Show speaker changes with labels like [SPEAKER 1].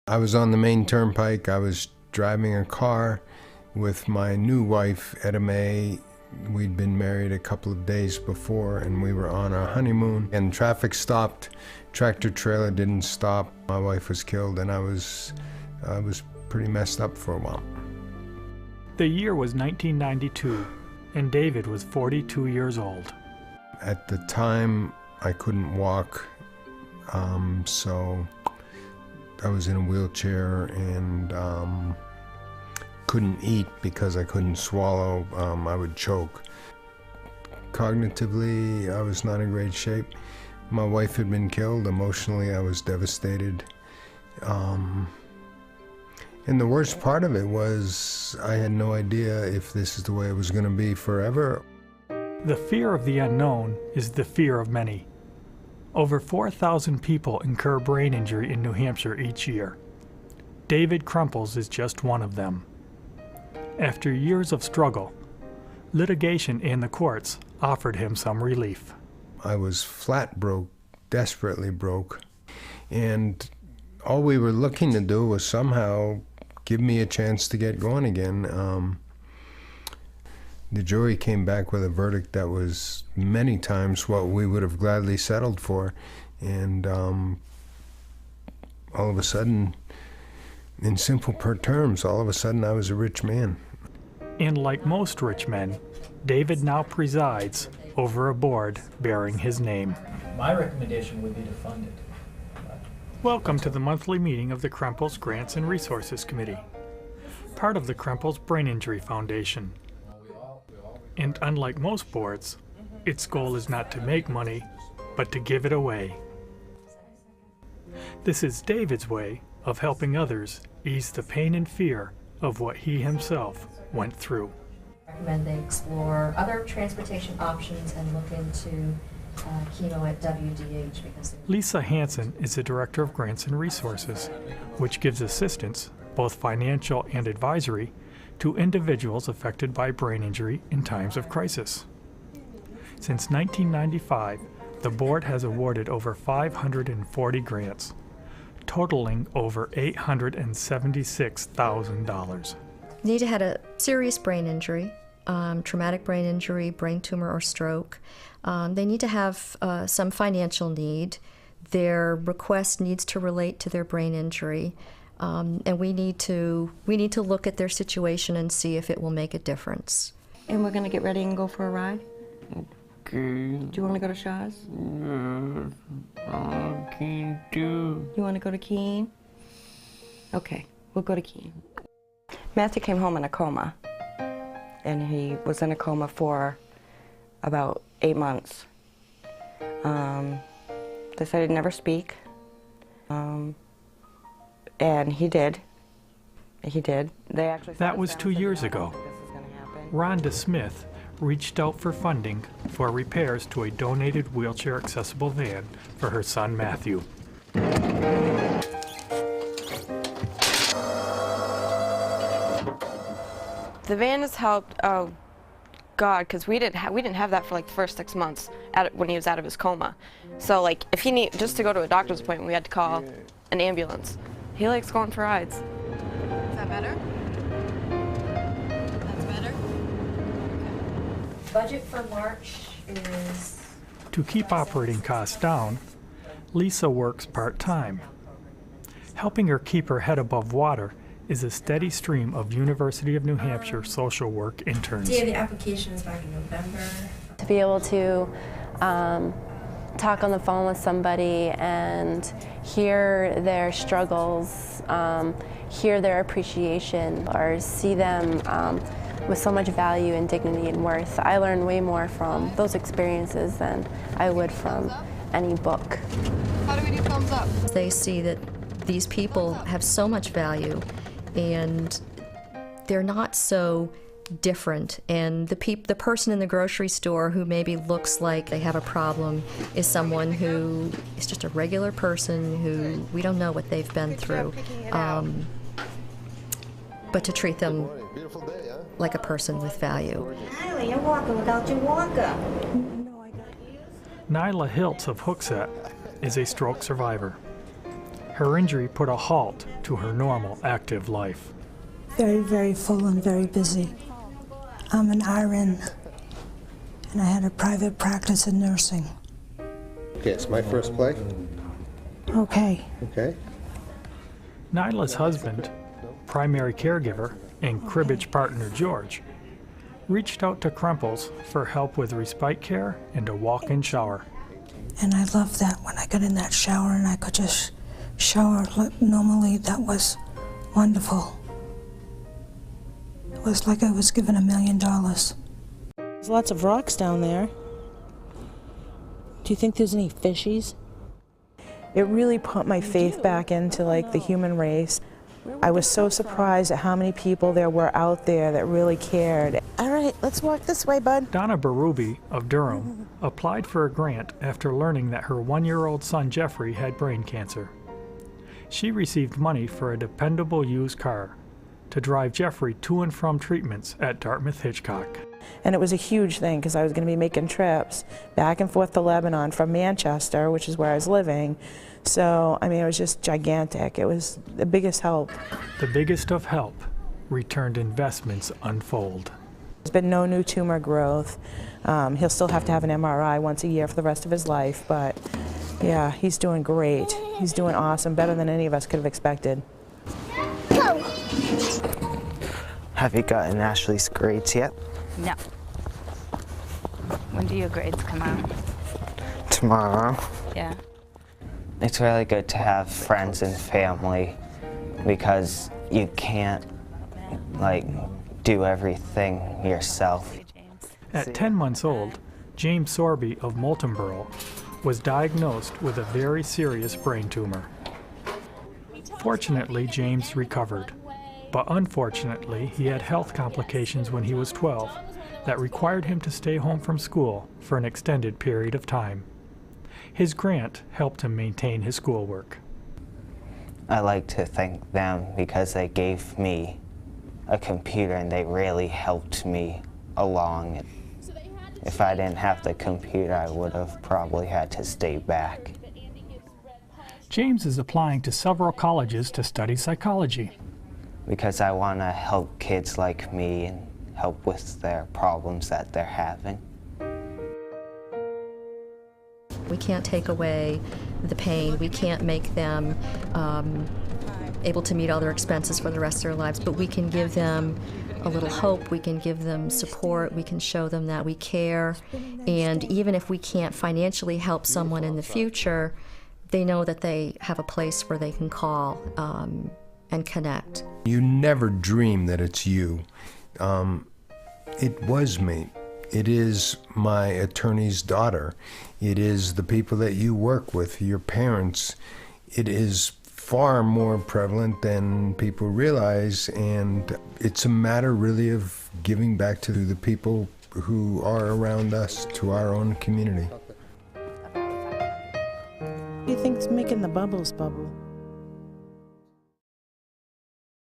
[SPEAKER 1] I was on the main turnpike. I was driving a car with my new wife, Etta Mae. We'd been married a couple of days before, and we were on our honeymoon. And traffic stopped. Tractor trailer didn't stop. My wife was killed, and I was pretty messed up for a while.
[SPEAKER 2] The year was 1992, and David was 42 years old.
[SPEAKER 1] At the time, I couldn't walk, so I was in a wheelchair and couldn't eat because I couldn't swallow. I would choke. Cognitively, I was not in great shape. My wife had been killed. Emotionally, I was devastated. And the worst part of it was I had no idea if this is the way it was going to be forever.
[SPEAKER 2] The fear of the unknown is the fear of many. Over 4,000 people incur brain injury in New Hampshire each year. David Krempels is just one of them. After years of struggle, litigation and the courts offered him some relief.
[SPEAKER 1] I was flat broke, desperately broke, and all we were looking to do was somehow give me a chance to get going again. The jury came back with a verdict that was many times what we would have gladly settled for, and all of a sudden, in simple terms, all of a sudden I was a rich man.
[SPEAKER 2] And like most rich men, David now presides over a board bearing his name.
[SPEAKER 3] My recommendation would be to fund it.
[SPEAKER 2] Welcome to the monthly meeting of the Krempels Grants and Resources Committee, part of the Krempels Brain Injury Foundation. And unlike most boards, its goal is not to make money, but to give it away. This is David's way of helping others ease the pain and fear of what he himself went through.
[SPEAKER 4] I recommend they explore other transportation options and look into chemo at WDH because
[SPEAKER 2] Lisa Hansen is the Director of Grants and Resources, which gives assistance, both financial and advisory, to individuals affected by brain injury in times of crisis. Since 1995, the board has awarded over 540 grants, totaling over $876,000.
[SPEAKER 5] You need to have a serious brain injury, traumatic brain injury, brain tumor, or stroke. They need to have some financial need. Their request needs to relate to their brain injury, and we need to look at their situation and see if it will make a difference.
[SPEAKER 6] And we're going to get ready and go for a ride?
[SPEAKER 7] Okay.
[SPEAKER 6] Do you want to go to Shaw's?
[SPEAKER 7] No, I can't do.
[SPEAKER 6] You want to go to Keene? Okay, we'll go to Keene. Matthew came home in a coma, and he was in a coma for about 8 months. They said he'd never speak, and he did. He did. They actually.
[SPEAKER 2] That was 2 years ago. Rhonda Smith reached out for funding for repairs to a donated wheelchair-accessible van for her son Matthew.
[SPEAKER 8] The van has helped, oh God, because we didn't have that for like the first 6 months when he was out of his coma. So like if he need just to go to a doctor's appointment, we had to call an ambulance. He likes going for rides.
[SPEAKER 9] Is that better? That's better?
[SPEAKER 4] budget for March is...
[SPEAKER 2] To keep operating costs down, Lisa works part-time. Helping her keep her head above water is a steady stream of University of New Hampshire social work interns.
[SPEAKER 4] The application is back in November.
[SPEAKER 9] To be able to talk on the phone with somebody and hear their struggles, hear their appreciation, or see them with so much value and dignity and worth. I learn way more from those experiences than I would from any book. How do we do thumbs up?
[SPEAKER 5] They see that these people have so much value and they're not so different, and the person in the grocery store who maybe looks like they have a problem is someone who is just a regular person who we don't know what they've been through, but to treat them like a person with value.
[SPEAKER 6] Nyla, you're walking without your walker.
[SPEAKER 2] Nyla Hiltz of Hooksett is a stroke survivor. Her injury put a halt to her normal, active life.
[SPEAKER 10] Very, very full and very busy. I'm an RN, and I had a private practice in nursing.
[SPEAKER 11] Okay, it's my first play.
[SPEAKER 10] Okay.
[SPEAKER 11] Okay.
[SPEAKER 2] Nyla's husband, primary caregiver, and cribbage partner George reached out to Krempels for help with respite care and a walk-in shower.
[SPEAKER 10] And I loved that when I got in that shower and I could just shower like normally. That was wonderful. It was like I was given $1 million.
[SPEAKER 12] There's lots of rocks down there. Do you think there's any fishies?
[SPEAKER 13] It really put my faith back into like the human race. I was so surprised at how many people there were out there that really cared.
[SPEAKER 12] All right, let's walk this way, bud.
[SPEAKER 2] Donna Berube of Durham applied for a grant after learning that her 1-year-old son Jeffrey had brain cancer. She received money for a dependable used car to drive Jeffrey to and from treatments at Dartmouth Hitchcock.
[SPEAKER 13] And it was a huge thing because I was going to be making trips back and forth to Lebanon from Manchester, which is where I was living. So, I mean, it was just gigantic. It was the biggest help.
[SPEAKER 2] The biggest of help, returned investments unfold.
[SPEAKER 13] There's been no new tumor growth. He'll still have to have an MRI once a year for the rest of his life, but yeah, he's doing great. He's doing awesome, better than any of us could have expected.
[SPEAKER 14] Go! Have you gotten Ashley's grades yet?
[SPEAKER 15] No. When do your grades come out?
[SPEAKER 14] Tomorrow.
[SPEAKER 15] Yeah.
[SPEAKER 14] It's really good to have friends and family because you can't, like, do everything yourself.
[SPEAKER 2] At 10 months old, James Sorbie of Moultonborough was diagnosed with a very serious brain tumor. Fortunately, James recovered, but unfortunately, he had health complications when he was 12 that required him to stay home from school for an extended period of time. His grant helped him maintain his schoolwork.
[SPEAKER 14] I like to thank them because they gave me a computer and they really helped me along. If I didn't have the computer, I would have probably had to stay back.
[SPEAKER 2] James is applying to several colleges to study psychology.
[SPEAKER 14] Because I want to help kids like me and help with their problems that they're having.
[SPEAKER 5] We can't take away the pain. We can't make them able to meet all their expenses for the rest of their lives, but we can give them a little hope. We can give them support. We can show them that we care. And even if we can't financially help someone in the future, they know that they have a place where they can call and connect.
[SPEAKER 1] You never dream that it's you. It was me. It is my attorney's daughter. It is the people that you work with, your parents. It is far more prevalent than people realize, and it's a matter really of giving back to the people who are around us, to our own community.
[SPEAKER 12] What do you think's making the bubbles bubble?